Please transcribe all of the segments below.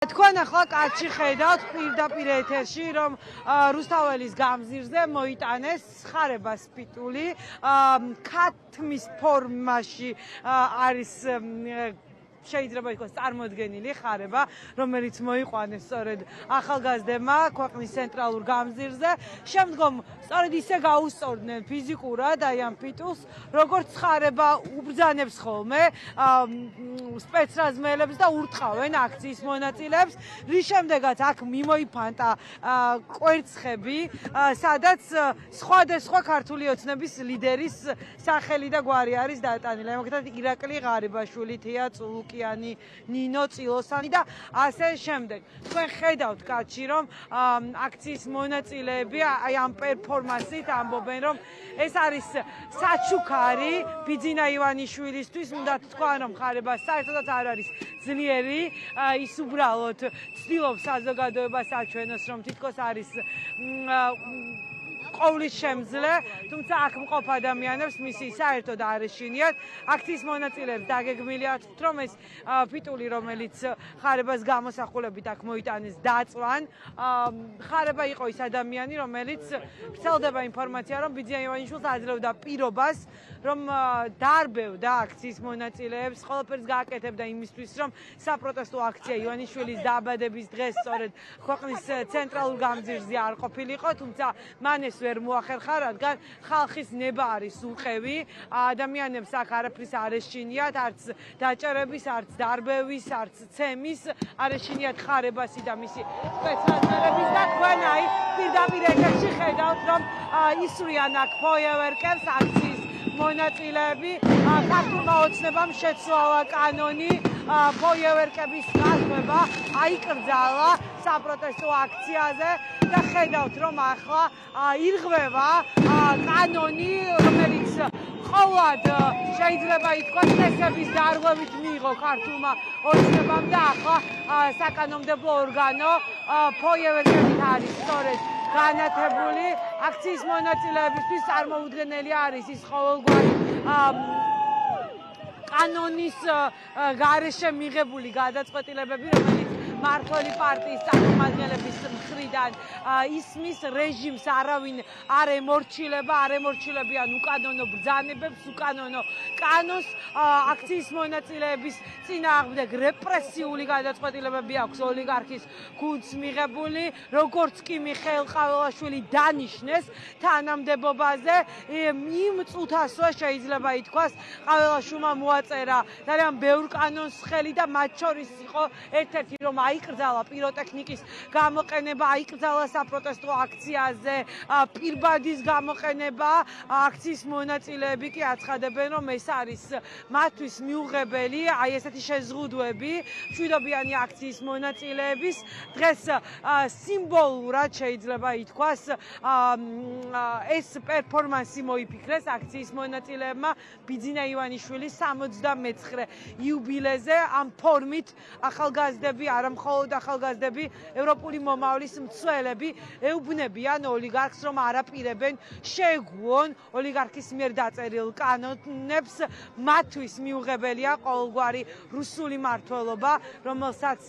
თქვენ ახლა კაცი ხედავთ პირდაპირ ეთერში, რომ რუსთაველის გამზირზე მოიტანეს ხარებას ფიტული, ქათმის ფორმაში არის შეიძლება იყოს წარმოდგენილი ხარება, რომელიც მოიყვანეს სწორედ ახალგაზრდებმა ქვეყნის ცენტრალურ გამზირზე. შემდგომ სწორედ ისე გაუსწორდნენ ფიზიკურად აი ამ ფიტულს, როგორც ხარება უბრძანებს ხოლმე სპეცრაზმელებს და ურტყავენ აქციის მონაწილეებს, რის შემდეგაც აქ მიმოიფანტა კვერცხები, სადაც სხვადასხვა ქართული ოცნების ლიდერის სახელი და გვარი არის დატანილი. მაგალითად ირაკლი ღარიბაშვილი, თია წულუკიანი, ნინო წილოსანი და ასე შემდეგ. თქვენ ხედავთ კაცი, რომ აქციის მონაწილეები აი ამ პერფორმანსით ამბობენ, რომ ეს არის საჩუქარი ბიძინა ივანიშვილისთვის, უნდა თქვა, რომ ხარება საერთოდაც არ არის ძლიერი, ის უბრალოდ ცდილობს საზოგადოებას აჩვენოს, რომ თითქოს არის ყოვლის შემძლე, თუმცა აქ მყოფ ადამიანებს მისი საერთოდ არ ეშინიათ. აქციის მონაწილეებს დაგეგმილი აქვთ, რომ ეს ფიტული, რომელიც ხარებას გამოსახულებით აქ მოიტანეს, დაწვან. ხარება იყო ის ადამიანი, რომელიც ვრცელდება ინფორმაცია, რომ ბიძინა ივანიშვილს აძლევდა პირობას, რომ დაარბევდა აქციის მონაწილეებს, ყველაფერს გააკეთებდა იმისთვის, რომ საპროტესტო აქცია ივანიშვილის დააბადების დღეს სწორედ ქვეყნის ცენტრალურ გამზირზე არ ყოფილიყო, თუმცა მან ეს ვერ მოახერხა, რადგან ხალხის ნება არის უყევი, ადამიანებს აქ არაფრის არ ეშინიათ, არც დაჭერების, არც დარბევის, არც ცემის, არ ეშინიათ ხარებასი და მისი სპეცრაზმელების და თქვენ აი პირდაპირ ეთერში ხედავთ, რომ ისვრიან აქ ფოიევერკებს აქციის მონაწილეები, ქართულმა ოცნებამ შეცვალა კანონი, ფოიევერკების გასვება აიკრძალა საპროტესტო აქციაზე და ხედავთ, რომ ახლა ირღვევა კანონი, რომელიც ყოვლად შეიძლება ითქვას წესების დარღვევით მიიღო ქართულმა ოცნებამ და ახლა საკანონმდებლო ორგანო ფოიევერკებით არის სწორედ განათებული. აქციის მონაწილეებისთვის წარმოუდგენელი არის ის ყოველგვარი კანონის გარეშე მიღებული გადაწყვეტილებები, რომელიც მართველი პარტიის წარმომადგენლების მხრიდან ისმის რეჟიმს არავინ არ ემორჩილება, არ ემორჩილებიან უკანონო ბრძანებებს, უკანონო კანონს. აქციის მონაწილეების წინააღმდეგ რეპრესიული გადაწყვეტილებები აქვს ოლიგარქის გუნდს მიღებული, როგორც კი მიხეილ ყაველაშვილი დანიშნეს თანამდებობაზე, იმ წუთასვე შეიძლება ითქვას ყაველაშვილმა მოაწერა ძალიან ბევრ კანონს ხელი და მათ შორის იყო ერთ-ერთი, რომ აიკრძალა პიროტექნიკის გამოყენება, აიკრძალა საპროტესტო აქციაზე პირბადის გამოყენება. აქციის მონაწილეები კი აცხადებენ, რომ ეს არის მათთვის მიუღებელი, აი ესეთი შეზღუდვები მშვიდობიანი აქციის მონაწილეების. დღეს სიმბოლურად შეიძლება ითქვას ეს პერფორმანსი მოიფიქრეს აქციის მონაწილეებმა ბიძინა ივანიშვილის 79 იუბილეზე. ამ ფორმით ახალგაზრდები, არა მხოლოდ ახალგაზრდები, ევროპული მომავლის მცველები ეუბნებიან ოლიგარქს, რომ არაპირებენ შეეგუონ ოლიგარქის მიერ დაწერილ კანონებს. მათთვის მიუღებელია ყოველგვარი რუსული მმართველობა, რომელსაც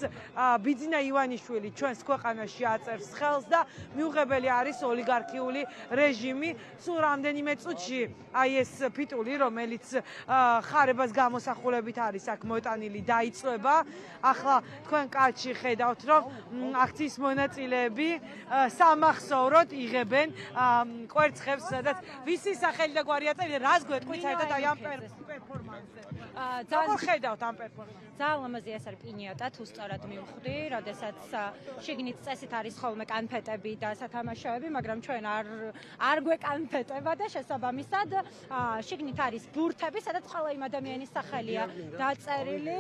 ბიძინა ივანიშვილი ჩვენს ქვეყანაში აწერს ხელს და მიუღებელი არის ოლიგარქიული რეჟიმი. სულ რამდენიმე წუთში აი ეს ფიტული, რომელიც ხარებას გამოსახულებით არის აქ მოტანილი, დაიწვება. ახლა თქვენ კაცში ხედავთ, რომ აქციის მონაწილეები სამახსოვროდ იღებენ კვერცხებს, სადაც ვისი სახელი და გვარი აწერია, რას გვეტყვით საერთოდ აი ამ პერფორმანსზე. როგორ ხედავთ ამ პერფორმანსს? ძალიან ლამაზი ეს არის პინიატა, თუ სწორად მივხვდი, როდესაც შიგნით წესით არის ხოლმე კანფეტები და სათამაშოები, მაგრამ ჩვენ არ გვეკანფეტება და შესაბამისად შიგნით არის ბურთები, სადაც ყველა იმ ადამიანის სახელია დაწერილი.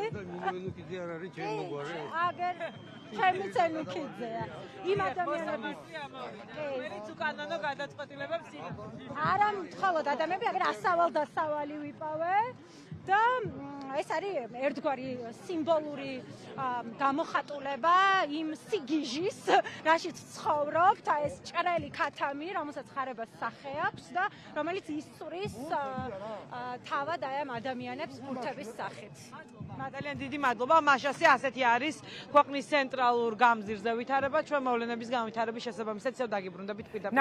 აგერ ჩემი ცენუქიძეა. იმ ადამიანების რომელიც უკანონო გადაწყვეტილებებს იღებს. არა მხოლოდ ადამიანები, აგერ ასავალ-დასავალი ვიპოვე და ეს არის ერთგვარი სიმბოლური გამოხატულება იმ სიგიჟის, რაშიც ცხოვრობთ, ეს ჭრელი ქათამი, რომელსაც ხარებას სახე აქვს და რომელიც ისწრის თავად აი ამ ადამიანებს ბურთების სახით. ძალიან დიდი მადლობა. მაშასე ასეთი არის ქვეყნის ცენტრალურ გამზირზე ვითარება, ჩვენ მოვლენების განვითარების შესაბამისად ისევ დაგიბრუნდებით პირდაპირ.